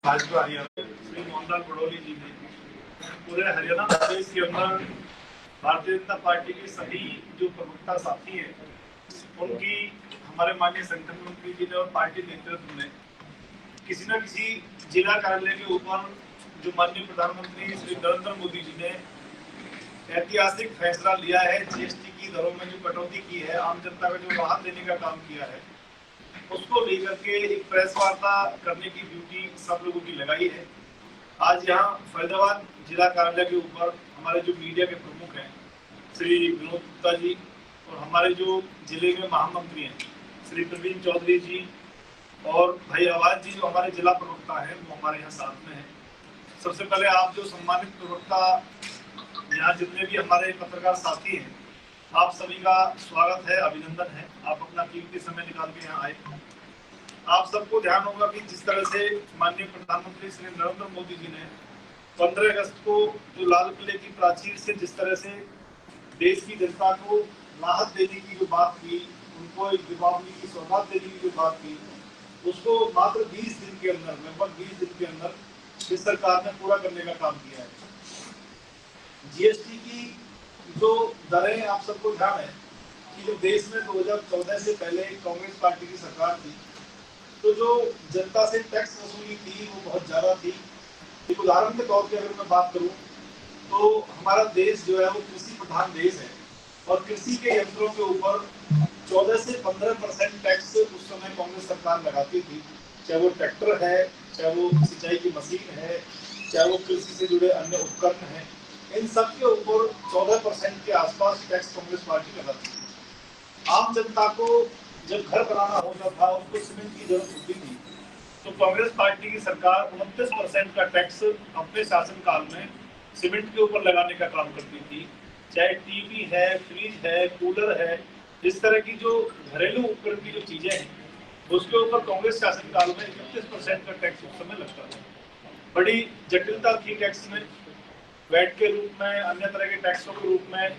भाजपा हरियाणा श्री मोहनलाल बड़ोली जी ने पूरे हरियाणा प्रदेश के अंदर भारतीय जनता पार्टी के सभी जो प्रमुखता साथी हैं उनकी हमारे माननीय संगठन मंत्री जी ने और पार्टी नेतृत्व ने किसी न किसी जिला कार्यालय के ऊपर जो माननीय प्रधानमंत्री श्री नरेंद्र मोदी जी ने ऐतिहासिक फैसला लिया है, जीएसटी की दरों में जो कटौती की है, आम जनता को जो राहत देने का काम किया है, उसको लेकर के एक प्रेस वार्ता करने की ड्यूटी सब लोगों की लगाई है। आज यहाँ फरीदाबाद जिला कार्यालय के ऊपर हमारे जो मीडिया के प्रमुख हैं श्री विनोद गुप्ता जी और हमारे जो जिले में महामंत्री हैं श्री प्रवीण चौधरी जी और भाई आवाज जी जो हमारे जिला प्रवक्ता हैं वो हमारे यहाँ साथ में हैं। सबसे पहले आप जो सम्मानित प्रवक्ता यहाँ जितने भी हमारे पत्रकार साथी हैं, आप सभी का स्वागत है, अभिनंदन है। आप अपना कीमती समय निकाल के यहाँ आए। आप सबको ध्यान होगा कि जिस तरह से माननीय प्रधानमंत्री श्री नरेंद्र मोदी जी ने 15 अगस्त को जो लाल किले की प्राचीर से जिस तरह से देश की जनता को राहत देने की जो बात की, उनको एक दीपावली की सौगात देने की जो बात की, उसको मात्र 20 दिन के अंदर, लगभग 20 दिन के अंदर इस सरकार ने पूरा करने का काम किया है। जीएसटी की जो दरें, आप सबको ध्यान है कि जो देश में 2014 से पहले कांग्रेस पार्टी की सरकार थी, तो जो जनता से टैक्स वसूली थी वो बहुत ज्यादा थी। एक उदाहरण के तौर पे अगर मैं बात करूं तो हमारा देश जो है वो कृषि प्रधान देश है और कृषि के यंत्रों के ऊपर 14 से 15% टैक्स उस समय कांग्रेस सरकार लगाती थी। चाहे वो ट्रैक्टर है, चाहे वो सिंचाई की मशीन है, चाहे वो कृषि से जुड़े अन्य उपकरण हैं, इन सब के ऊपर 14% के आसपास टैक्स कांग्रेस पार्टी लगाती थी। आम जनता को जब घर बनाना होता था, उसको सीमेंट की जरूरत होती थी, तो कांग्रेस पार्टी की सरकार 29% का टैक्स अपने शासनकाल में सीमेंट के ऊपर लगाने का काम करती थी। चाहे टीवी है, फ्रिज है, कूलर है, इस तरह की जो घरेलू उपकरण की जो चीजें हैं, उसके ऊपर कांग्रेस शासनकाल में 31% का टैक्स उस समय लगता था। बड़ी जटिलता थी टैक्स में, वैट के रूप में, अन्य तरह के टैक्सों के रूप में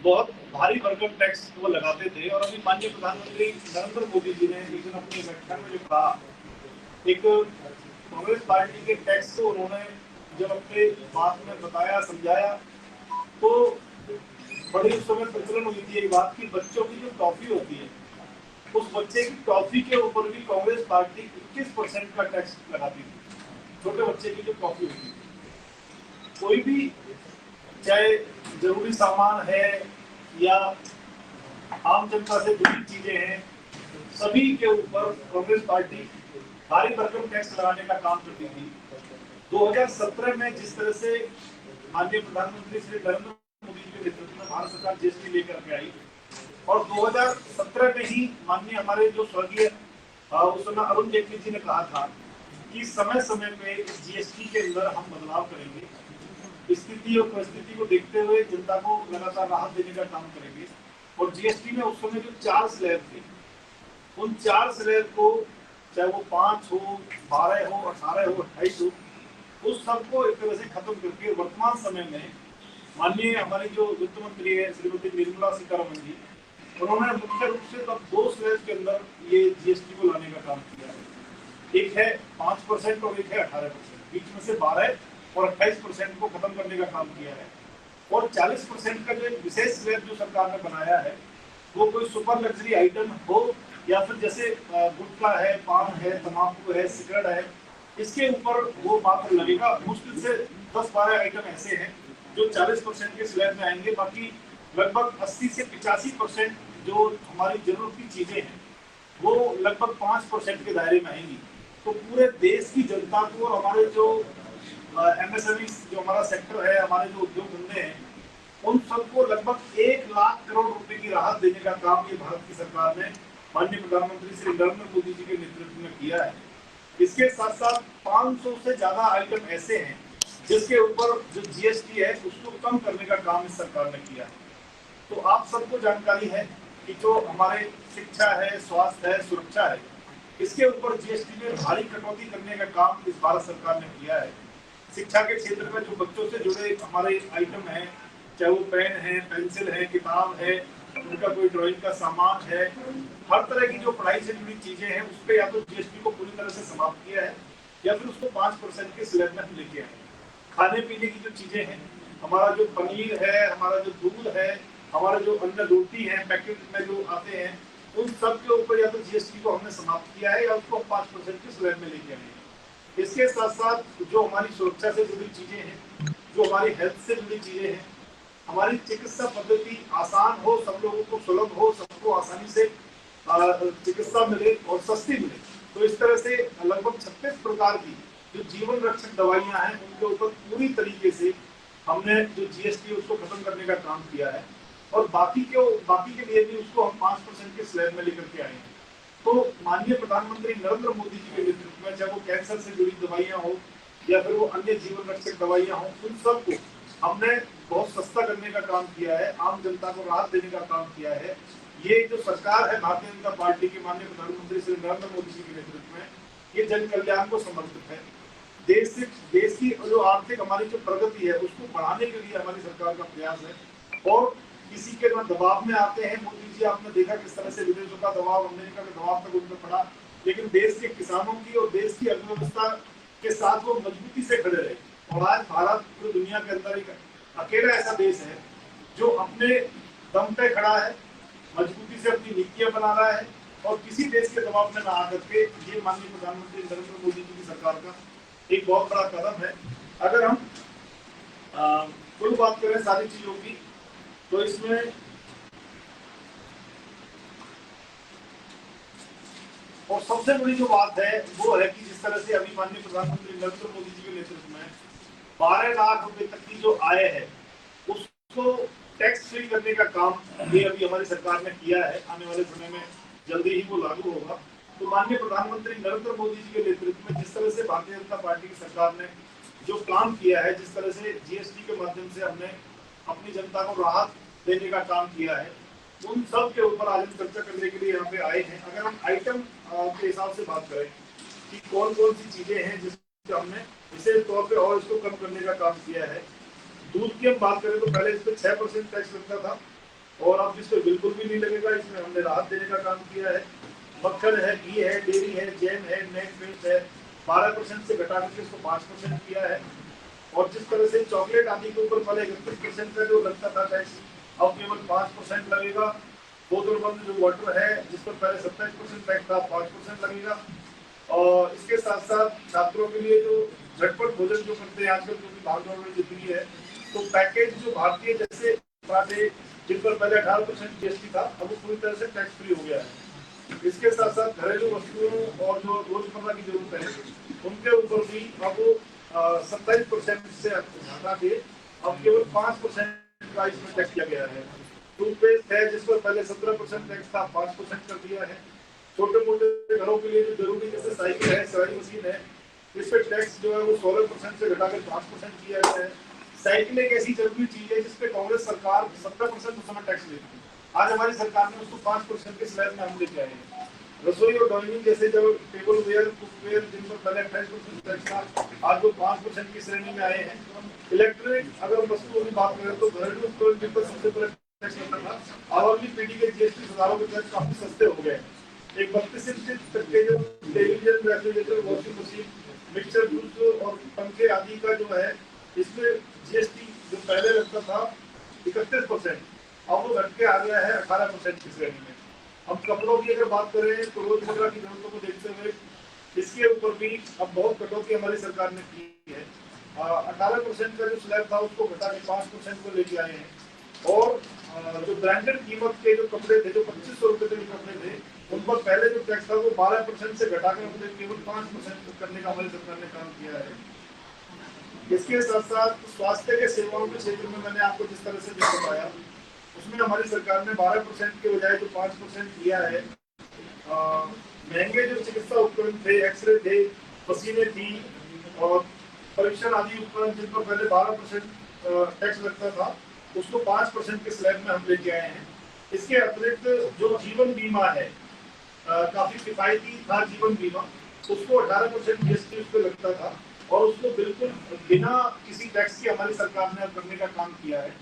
बहुत भारी भरकम टैक्स वो लगाते थे। और अभी माननीय प्रधानमंत्री नरेंद्र मोदी जी ने एक दिन अपने व्याख्यान में जो कहा, एक कांग्रेस पार्टी के टैक्स को उन्होंने जब अपने बात में बताया, समझाया, तो बड़ी उस समय प्रचलन हुई थी एक बात की बच्चों की जो टॉफी होती है, उस बच्चे की टॉफी के ऊपर भी कांग्रेस पार्टी 21% का टैक्स लगाती थी। छोटे बच्चे की जो टॉफी होती है, कोई भी चाहे जरूरी सामान है या आम जनता से जुड़ी चीजें हैं, सभी के ऊपर कांग्रेस पार्टी भारी भरकम टैक्स लगाने का काम करती थी। 2017 में जिस तरह से माननीय प्रधानमंत्री श्री नरेंद्र मोदी जी के नेतृत्व में भारत सरकार जीएसटी लेकर के आई और 2017 में ही माननीय हमारे जो स्वर्गीय उस समय अरुण जेटली जी ने कहा था कि समय समय पे इस जीएसटी के अंदर हम बदलाव करेंगे, स्थिति और परिस्थिति को देखते हुए जनता को लगातार राहत देने का काम करेंगे। और जीएसटी में उस समय जो 4 स्लैब थे, उन 4 स्लैब को चाहे वो 5 हो, 12 हो, 18 हो, 28 हो, उस सबको एक तरह से खत्म करके वर्तमान समय में माननीय हमारी जो वित्त मंत्री है श्रीमती निर्मला सीतारमण जी, उन्होंने मुख्य रूप से तब 2 स्लैब के अंदर ये जीएसटी को लाने का काम किया है। एक है 5% और एक है 18%, बीच में से 12 और 28% को खत्म करने का काम किया है। और 40% का जो एक विशेष स्लैब जो सरकार ने बनाया है, वो कोई सुपर लग्जरी आइटम हो या फिर जैसे गुटखा है, पान है, तंबाकू है, सिगरेट है, इसके ऊपर वो मात्र लगेगा। मुश्किल से 10-12 आइटम ऐसे हैं जो 40% के स्लैब में आएंगे। बाकी लगभग 80 से 85% जो हमारी जरूरत की चीजें हैं वो लगभग 5% के दायरे में आएंगी। तो पूरे देश की जनता को और हमारे जो एमएसएमई जो हमारा सेक्टर है, हमारे जो उद्योग धंधे हैं, उन सबको लगभग 1 लाख करोड़ रुपए की राहत देने का काम ये भारत की सरकार ने माननीय प्रधानमंत्री श्री नरेंद्र मोदी जी के नेतृत्व में किया है। इसके साथ साथ 500 से ज्यादा आइटम ऐसे हैं जिसके ऊपर जो जीएसटी है उसको कम करने का काम इस सरकार ने किया है। तो आप सबको जानकारी है कि जो हमारे शिक्षा है, स्वास्थ्य है, सुरक्षा है, इसके ऊपर जीएसटी में भारी कटौती करने का काम इस भारत सरकार ने किया है। शिक्षा के क्षेत्र में जो बच्चों से जुड़े हमारे आइटम हैं, चाहे वो पेन है, पेंसिल है, किताब है, उनका कोई ड्राइंग का सामान है, हर तरह की जो पढ़ाई से जुड़ी चीजें हैं उस पर या तो जीएसटी को पूरी तरह से समाप्त किया है या फिर उसको 5% के स्लैब में हम लेके आए। खाने पीने की जो चीजें हैं, हमारा जो पनीर है, हमारा जो दूध है, हमारा जो अन्न रोटी है पैकेट में जो आते हैं, उन सब के ऊपर या तो जीएसटी को हमने समाप्त किया है या उसको हम 5% के स्लैब में लेके आए हैं। इसके साथ साथ जो हमारी सुरक्षा से जुड़ी चीजें हैं, जो हमारी हेल्थ से जुड़ी चीजें हैं, हमारी चिकित्सा पद्धति आसान हो, सब लोगों को सुलभ हो, सबको आसानी से चिकित्सा मिले और सस्ती मिले, तो इस तरह से लगभग 36 प्रकार की जो जीवन रक्षक दवाइयां हैं उनके ऊपर पूरी तरीके से हमने जो जीएसटी उसको खत्म करने का काम किया है। और बाकी के लिए भी उसको हम 5% के स्लैब में लेकर के आए हैं। तो माननीय प्रधानमंत्री नरेंद्र मोदी जी के नेतृत्व में, चाहे वो कैंसर से जुड़ी दवाइयां हो या फिर वो अन्य जीवन रक्षक दवाइयां हो, उन सबको हमने बहुत सस्ता करने का काम किया है, आम जनता को राहत देने का काम किया है। ये जो सरकार है भारतीय जनता पार्टी के माननीय प्रधानमंत्री श्री नरेंद्र मोदी जी के नेतृत्व में, ये जन कल्याण को समर्पित है। देश की जो आर्थिक हमारी जो प्रगति है उसको बढ़ाने के लिए हमारी सरकार का प्रयास है। और किसी के ना दबाव में आते हैं मोदी जी, आपने देखा किस तरह से विदेशों का दबाव, अमेरिका का दबाव तक उन पर पड़ा, लेकिन देश के किसानों की और देश की अर्थव्यवस्था के साथ वो मजबूती से खड़े रहे। और आज भारत पूरी दुनिया के अंदर एक अकेला ऐसा देश है जो अपने दम पे खड़ा है, मजबूती से अपनी नीतियां बना रहा है और किसी देश के दबाव में ना आकर के। ये माननीय प्रधानमंत्री नरेंद्र मोदी जी की सरकार का एक बहुत बड़ा कदम है। अगर हम कुल बात करें सारी चीजों की, तो इसमें और सबसे बड़ी जो बात है वो है कि जिस तरह से अभी माननीय प्रधानमंत्री नरेंद्र मोदी जी के नेतृत्व में 12 लाख रुपए तक की जो आय है उसको टैक्स फ्री करने का काम ये अभी हमारी सरकार ने किया है। आने वाले समय में जल्दी ही वो लागू होगा। तो माननीय प्रधानमंत्री नरेंद्र मोदी जी के नेतृत्व में जिस तरह से भारतीय जनता पार्टी की सरकार ने जो काम किया है, जिस तरह से जीएसटी के माध्यम से हमने अपनी जनता को राहत देने का काम किया है, उन सब के ऊपर आज हम चर्चा करने के लिए यहाँ पे आए हैं। अगर हम आइटम के हिसाब से बात करें कि कौन कौन सी चीजें हैं जिससे हमने विशेष तौर पे और इसको कम करने का काम किया है। दूध की हम बात करें तो पहले इस पर 6% टैक्स लगता था और अब इस पर बिल्कुल भी नहीं लगेगा, इसमें हमने राहत देने का काम किया है। मक्खन है, घी है, डेयरी है, जैम है, नेट मिल्क है, 12% से घटा करके इसको 5% किया है। और जिस तरह से चॉकलेट आदि के ऊपर पहले 31% का जो लगता था टैक्स, अब केवल 5% लगेगा। बोतलबंद जो वाटर है जिस पर पहले 27% टैक्स था, 5% लगेगा। और इसके साथ साथ छात्रों के लिए जो झटपट भोजन जो करते हैं आजकल, क्योंकि भागदौड़ में जितनी है, तो पैकेज जो भारतीय जैसे पराठे जिन पर पहले 18% जीएसटी था, अब वो पूरी तरह से टैक्स फ्री हो गया है। इसके साथ साथ घरेलू वस्तुओं और जो रोजमर्रा की जरूरत है उनके ऊपर भी अब 27% से हटा के अब केवल 5% का इसमें टैक्स किया गया है। टूथपेस्ट है जिस पर पहले 17% टैक्स था, 5% कर दिया है। छोटे मोटे घरों के लिए जो जरूरी जैसे साइकिल है, सिलाई मशीन है, इस पर टैक्स जो है वो 16% से घटाकर 5% किया गया है। साइकिल एक ऐसी जरूरी चीज है जिसपे कांग्रेस सरकार 17% उस समय टैक्स लेती थी, आज हमारी सरकार ने उसको 5% के स्लैब में हम लेके आए हैं। रसोई और डाइनिंग जैसे जो टेबल वेयर, कुकवेयर जिन पर पहले 28% टैक्स था, आज वो 5% की श्रेणी में आए हैं। इलेक्ट्रिक अगर वस्तुओं की बात करें तो घरेलू उपकरण जिन पर सबसे पहले टैक्स लगता था, अब अगली पीढ़ी के जीएसटी सुधारों के तहत काफी सस्ते हो गए। एक 32 इंच तक के जो television, refrigerator, washing machine, mixer, juice और पंखे आदि का जो है, इसमें जीएसटी जो पहले लगता था 31%, अब वो घट के आ गया है 18% की श्रेणी में। हम कपड़ों की अगर बात करें तो रोजमर्रा की जरूरतों को देखते हुए इसके ऊपर भी अब बहुत कटौती हमारी सरकार ने की है। 18% का जो स्लैब था उसको घटा के 5% को लेके आए हैं। और जो ब्रांडेड कीमत के जो कपड़े थे, जो 2500 रुपए के कपड़े थे, उन पर पहले जो टैक्स था वो 12% से घटाकर हमने केवल 5% करने का हमारी सरकार ने काम किया है। इसके साथ साथ स्वास्थ्य के सेवाओं के क्षेत्र में मैंने आपको जिस तरह से बताया, उसमें हमारी सरकार ने 12% के बजाय जो 5% किया है। महंगे जो चिकित्सा उपकरण थे, एक्सरे थे, मशीनें थी और परीक्षण आदि उपकरण जिन पर पहले 12% टैक्स लगता था, उसको 5% के स्लैब में हम लेके आए हैं। इसके अतिरिक्त जो जीवन बीमा है, काफी किफायती था जीवन बीमा, उसको 18% जीएसटी उस पर लगता था और उसको बिल्कुल बिना किसी टैक्स की हमारी सरकार ने करने का काम किया है।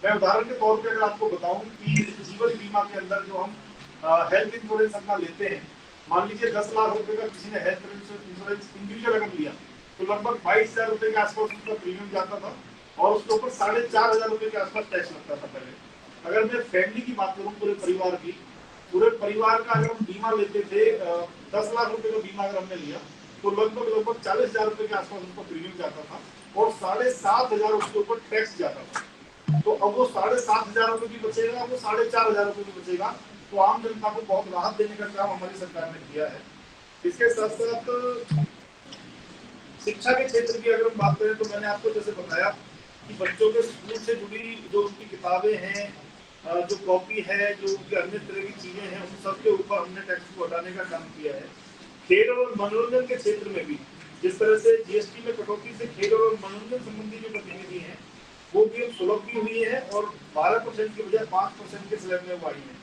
मैं उदाहरण के तौर पे अगर आपको बताऊं कि जीवन बीमा के अंदर जो हम हेल्थ इंश्योरेंस अपना लेते हैं, मान लीजिए 10 लाख रुपए का किसी ने हेल्थ इंश्योरेंस इंडिविजुअल अगर लिया तो लगभग 22,000 रुपए के आसपास उसका प्रीमियम जाता था और उसके ऊपर 4,500 रुपए के आसपास टैक्स लगता था पहले। अगर मैं फैमिली की बात करूं, पूरे परिवार का अगर हम बीमा लेते थे 10 लाख रुपए का बीमा अगर हमने लिया तो लगभग 40,000 रुपए के आसपास उसका प्रीमियम जाता था और 7,500 उसके ऊपर टैक्स जाता था। तो अब वो 7,500 रुपए भी बचेगा, वो 4,500 रुपए भी बचेगा। तो आम जनता को बहुत राहत देने का काम हमारी सरकार ने किया है। इसके साथ साथ शिक्षा के क्षेत्र की अगर हम बात करें तो मैंने आपको जैसे बताया कि बच्चों के स्कूल से जुड़ी जो उनकी किताबें हैं, जो कॉपी है, जो उनकी अन्य तरह की चीजें हैं, उन सब के ऊपर हमने टैक्स को हटाने का काम किया है। खेल और मनोरंजन के क्षेत्र में भी जिस तरह से जीएसटी में कटौती से खेल और मनोरंजन संबंधी जो गतिविधि है वो भी अब सुलभ भी हुई है और 12% के बजाय 5% के स्लैब में वो आई है।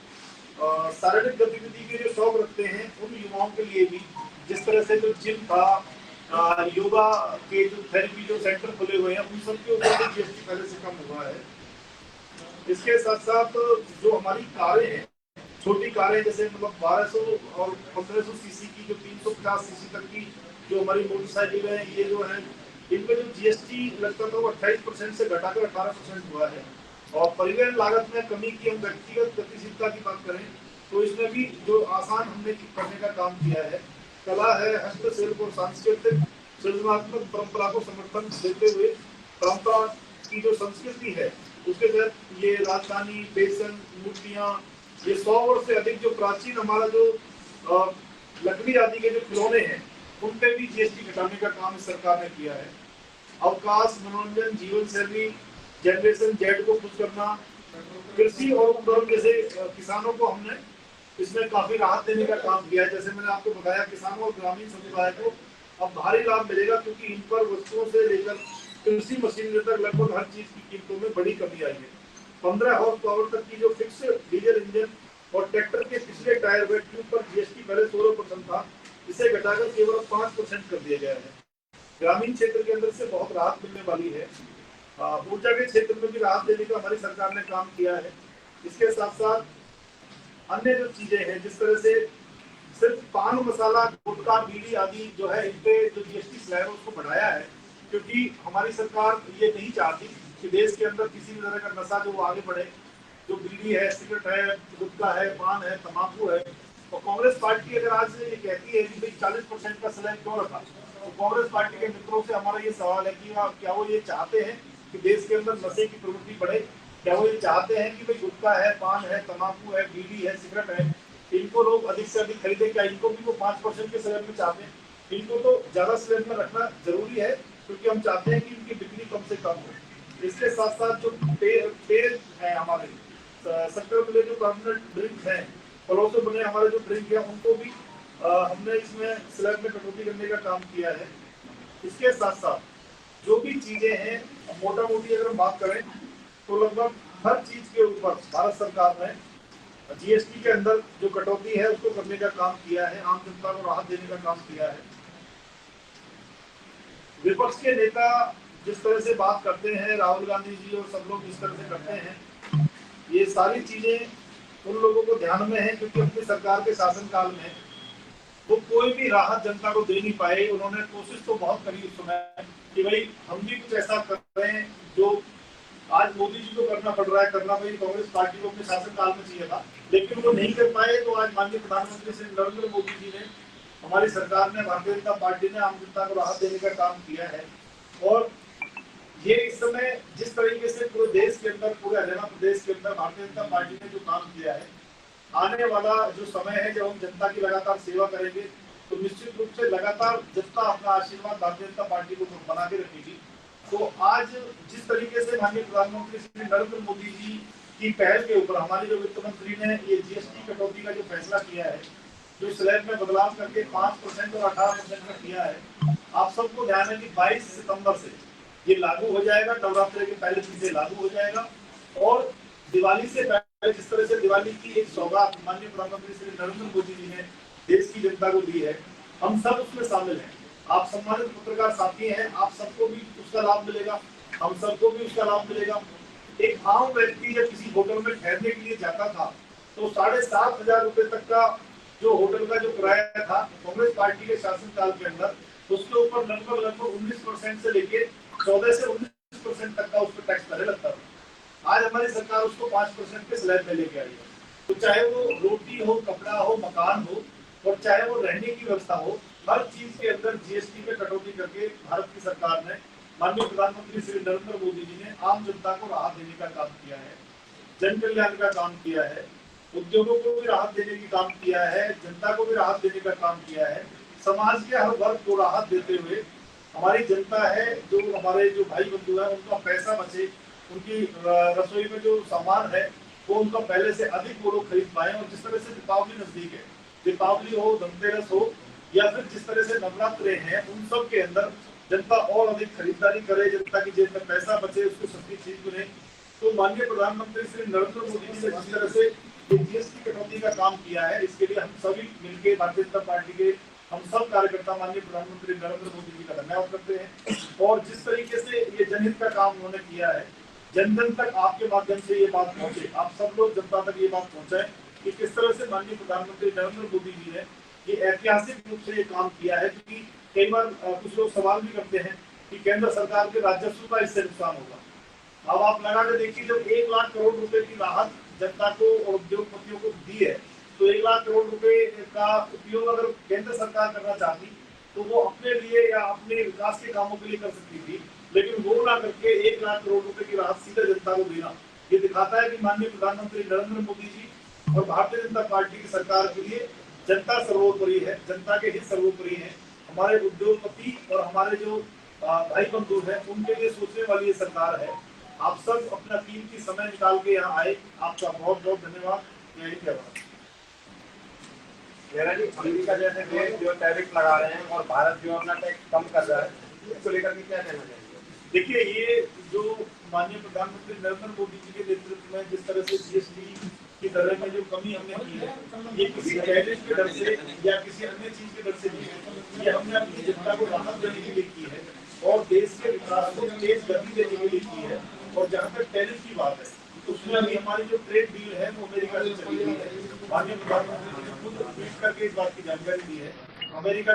शारीरिक गतिविधि के जो शौक रखते हैं उन युवाओं के लिए भी जिस तरह से जो जिम था, योगा के जो थेरेपी जो सेंटर खुले हुए हैं, उन सब के ऊपर भी जीएसटी पहले से कम हुआ है। इसके साथ साथ जो हमारी कारें हैं, छोटी कारें जैसे मतलब 1200 और 1500 सीसी की, जो 350 सीसी तक की जो हमारी मोटरसाइकिल है, ये जो है इनमें जो जीएसटी लगता था वो 28% से घटाकर 18% हुआ है। और परिवहन लागत में कमी की हम व्यक्तिगत गतिशीलता की बात करें तो इसमें भी जो आसान हमने करने का काम किया है। कला है, हस्तशिल्प और सांस्कृतिक सृजनात्मक परंपरा को समर्थन देते हुए परंपरा की जो संस्कृति है उसके तहत ये राजधानी, बेसन, मूर्तियां, ये 100 वर्ष से अधिक जो प्राचीन हमारा जो लकड़ी आदि के जो खिलौने हैं उन पे भी जीएसटी घटाने का काम इस सरकार ने किया है। अवकाश, मनोरंजन, जीवन शैली, जनरेशन जेड को खुश करना, कृषि और उपकरण जैसे किसानों को हमने इसमें काफी राहत देने का काम किया है। जैसे मैंने आपको बताया, किसानों और ग्रामीण समुदाय को अब भारी लाभ मिलेगा क्योंकि इन पर वस्तुओं से लेकर कृषि मशीनरी तक लगभग हर चीज की कीमतों में बड़ी कमी आई है। 15 हॉर्स पावर तक की जो फिक्स डीजल इंजन और ट्रैक्टर के पिछले टायर व ट्यूब पर जीएसटी पहले 16% था, इसे घटाकर केवल 5% कर दिया गया है। ग्रामीण क्षेत्र के अंदर से बहुत राहत मिलने वाली है। ऊर्जा के क्षेत्र में भी राहत देने का हमारी सरकार ने काम किया है। इसके साथ साथ अन्य जो चीजें हैं, जिस तरह से सिर्फ पान मसाला, गुटखा, बीड़ी आदि जो है इन पे जो जीएसटी स्लैब है उसको बढ़ाया है क्योंकि हमारी सरकार ये नहीं चाहती कि देश के अंदर किसी भी तरह का नशा जो आगे बढ़े। जो बीड़ी है, सिगरेट है, गुटखा है, पान है, तम्बाकू है। और कांग्रेस पार्टी अगर आज से ये कहती है कि भाई 40% का स्लैब क्यों रखा, तो कांग्रेस पार्टी के मित्रों से हमारा ये सवाल है कि क्या वो ये चाहते हैं कि देश के अंदर नशे की प्रवृत्ति बढ़े? क्या वो ये चाहते हैं कि भाई गुटखा है, पान है, तम्बाकू है, बीड़ी है, सिगरेट है, इनको लोग अधिक से अधिक खरीदे? क्या इनको भी वो 5% के स्लैब में चाहते हैं? इनको तो ज्यादा स्लैब में रखना जरूरी है क्योंकि हम चाहते हैं कि इनकी बिक्री कम से कम हो। इसके साथ साथ जो पेय है हमारे शक्कर मिले जो परमानेंट ड्रिंक है, फलों से बने हमारे जो ड्रिंक है, उनको भी हमने इसमें स्लैब में कटौती करने का काम किया है। इसके साथ साथ जो भी चीजें हैं, मोटा मोटी अगर हम बात करें तो लगभग हर चीज के ऊपर भारत सरकार ने जीएसटी के अंदर जो कटौती है उसको करने का काम किया है, आम जनता को राहत देने का काम किया है। विपक्ष के नेता जिस तरह से बात करते हैं, राहुल गांधी जी और सब लोग जिस तरह से करते हैं, ये सारी चीजें उन लोगों को ध्यान में है क्योंकि अपनी सरकार के शासनकाल में वो कोई भी राहत जनता को दे नहीं पाए। उन्होंने कोशिश तो बहुत करी उस समय कि भाई हम भी कुछ ऐसा कर रहे हैं जो आज मोदी जी को करना पड़ रहा है, करना भाई कांग्रेस पार्टी को अपने शासनकाल में चाहिए था, लेकिन वो नहीं कर पाए। तो आज माननीय प्रधानमंत्री श्री नरेंद्र मोदी जी ने, हमारी सरकार ने, भारतीय जनता पार्टी ने आम जनता को राहत देने का काम किया है। और ये इस समय जिस तरीके से पूरे देश के अंदर, पूरे हरियाणा प्रदेश के अंदर भारतीय जनता पार्टी ने जो काम किया है, आने वाला जो समय है जब हम जनता की लगातार सेवा करेंगे तो निश्चित रूप से लगातार जनता अपना आशीर्वाद भारतीय जनता पार्टी को बना के रखेगी। तो आज जिस तरीके से माननीय प्रधानमंत्री श्री नरेंद्र मोदी जी की पहल के ऊपर हमारी जो वित्त मंत्री ने ये जीएसटी कटौती का जो फैसला किया है, जो स्लैब में बदलाव करके 5% और 18% का किया है, आप सबको ध्यान है कि 22 सितंबर से ये लागू हो जाएगा। नवरात्रि के पहले दिन से लागू हो जाएगा और दिवाली से पहले जिस तरह से दिवाली की एक सौगात माननीय प्रधानमंत्री श्री नरेंद्र मोदी जी ने देश की जनता को दी है, हम सब उसमें शामिल हैं। आप सम्मानित पत्रकार साथी हैं, आप सबको भी उसका लाभ मिलेगा, हम सबको भी उसका लाभ मिलेगा। एक आम व्यक्ति जब किसी होटल में ठहरने के लिए जाता था तो 7,500 रुपए तक का जो होटल का जो किराया था कांग्रेस पार्टी के शासनकाल के अंदर, उसके ऊपर लगभग 19% से लेके 14 से 19% तक का उस पर टैक्स पहले लगता था। आज हमारी सरकार उसको 5% के स्लैब में लेके आई है। तो चाहे वो रोटी हो, कपड़ा हो, मकान हो, और चाहे वो रहने की व्यवस्था हो, हर चीज के अंदर जीएसटी में कटौती करके भारत की सरकार ने, माननीय प्रधानमंत्री श्री नरेंद्र मोदी जी ने आम जनता को राहत देने का काम किया है, जन कल्याण का काम किया है, उद्योगों को भी राहत देने की काम किया है, जनता को भी राहत देने का काम किया है। समाज के हर वर्ग को राहत देते हुए हमारी जनता है, जो हमारे जो भाई बंधु है, उनका पैसा बचे, उनकी रसोई में जो सामान है वो उनका पहले से अधिक वो लोग खरीद पाए। और जिस तरह से दीपावली नजदीक है, दीपावली हो, धनतेरस हो, या फिर जिस तरह से नवरात्रे हैं, उन सब के अंदर जनता और अधिक खरीदारी करे, जनता की जेब में पैसा बचे, उसको सस्ती चीज मिले। तो माननीय प्रधानमंत्री श्री नरेंद्र मोदी जी ने जिस तरह से जीएसटी कटौती का काम किया है, इसके लिए हम सभी मिलकर भारतीय जनता पार्टी के हम सब कार्यकर्ता माननीय प्रधानमंत्री नरेंद्र मोदी जी का धन्यवाद करते हैं। और जिस तरीके से ये जनहित का काम उन्होंने किया है, जन जन तक आपके माध्यम से ये बात पहुंचे, आप सब लोग जनता तक ये बात पहुंचाएं कि किस तरह से माननीय प्रधानमंत्री नरेंद्र मोदी जी ने ये ऐतिहासिक रूप से ये काम किया है। क्योंकि कई बार कुछ लोग सवाल भी करते हैं कि केंद्र सरकार के राजस्व का इससे नुकसान होगा। अब आप लगा के देखिए, जब 1 लाख करोड़ रुपए की राहत जनता को और उद्योगपतियों को दी है, तो 1 लाख करोड़ रुपए का उपयोग अगर केंद्र सरकार करना चाहती तो वो अपने लिए या अपने विकास के कामों के लिए कर सकती थी, लेकिन वो ना करके 1 लाख करोड़ रुपए की राहत सीधे जनता को देना, ये दिखाता है कि माननीय प्रधानमंत्री नरेंद्र मोदी जी और भारतीय जनता पार्टी की सरकार के लिए जनता सर्वोपरि है, जनता के हित सर्वोपरि है। हमारे उद्योगपति और हमारे जो भाई बंधु हैं, उनके लिए सोचने वाली ये सरकार है। आप सब अपना कीमती समय निकाल के यहाँ आए, आपका बहुत बहुत धन्यवाद। यही कहना जी, अमेरिका जैसे देश जो टैरिफ लगा रहे हैं और भारत जो अपना टैक्स कम कर रहा है, इसको लेकर के क्या कहना चाहिए? देखिए, ये जो माननीय प्रधानमंत्री नरेंद्र मोदी जी के नेतृत्व में जिस तरह से जीएसटी की दर में जो कमी हमने की है, ये किसी टैरिफ के डर से या किसी अन्य चीज के डर से नहीं है। ये हमने अपनी जनता को राहत देने के लिए की है और देश के विकास को तेज गति देने के लिए की है। और जहाँ तक टैरिफ की बात है, तो उसमें अभी हमारी जो ट्रेड डील है वो अमेरिका से चली हुई है। माननीय प्रधानमंत्री जी ने खुद ट्वीट करके इस बात की जानकारी दी है। अमेरिका